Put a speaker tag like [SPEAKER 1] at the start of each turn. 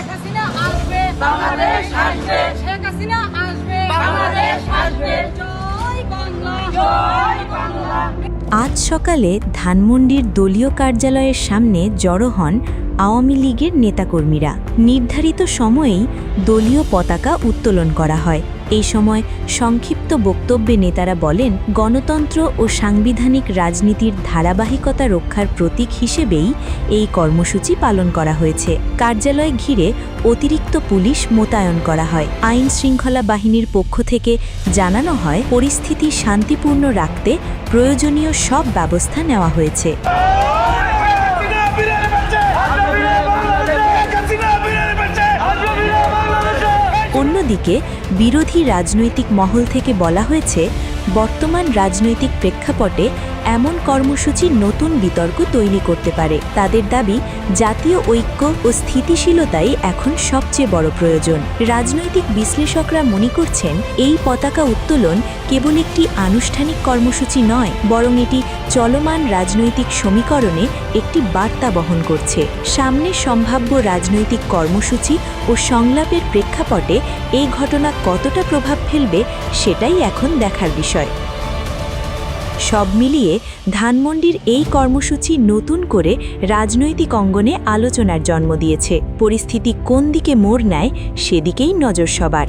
[SPEAKER 1] শেখ হাসিনা আসবে, বাংলাদেশ আসবে, শেখ হাসিনা আসবে, বাংলাদেশ আসবে, জয় বাংলা, জয় বাংলা।
[SPEAKER 2] আজ সকালে ধানমন্ডির দলীয় কার্যালয়ের সামনে জড়ো হন আওয়ামী লীগের নেতাকর্মীরা। নির্ধারিত সময়েই দলীয় পতাকা উত্তোলন করা হয়। এই সময় সংক্ষিপ্ত বক্তব্যে নেতারা বলেন, গণতন্ত্র ও সাংবিধানিক রাজনীতির ধারাবাহিকতা রক্ষার প্রতীক হিসেবেই এই কর্মসূচি পালন করা হয়েছে। কার্যালয় ঘিরে অতিরিক্ত পুলিশ মোতায়েন করা হয়। আইন শৃঙ্খলা বাহিনীর পক্ষ থেকে জানানো হয়, পরিস্থিতি শান্তিপূর্ণ রাখতে প্রয়োজনীয় সব ব্যবস্থা নেওয়া হয়েছে। অন্যদিকে বিরোধী রাজনৈতিক মহল থেকে বলা হয়েছে, বর্তমান রাজনৈতিক প্রেক্ষাপটে এমন কর্মসূচি নতুন বিতর্ক তৈরি করতে পারে। তাদের দাবি, জাতীয় ঐক্য ও স্থিতিশীলতাই এখন সবচেয়ে বড় প্রয়োজন। রাজনৈতিক বিশ্লেষকরা মনে করছেন, এই পতাকা উত্তোলন কেবল একটি আনুষ্ঠানিক কর্মসূচি নয়, বরং এটি চলমান রাজনৈতিক সমীকরণে একটি বার্তা বহন করছে। সামনে সম্ভাব্য রাজনৈতিক কর্মসূচি ও সংলাপের প্রেক্ষাপটে এই ঘটনা কতটা প্রভাব ফেলবে, সেটাই এখন দেখার বিষয়। সব মিলিয়ে ধানমন্ডির এই কর্মসূচি নতুন করে রাজনৈতিক অঙ্গনে আলোচনার জন্ম দিয়েছে। পরিস্থিতি কোন দিকে মোড় নেয়, সেদিকেই নজর সবার।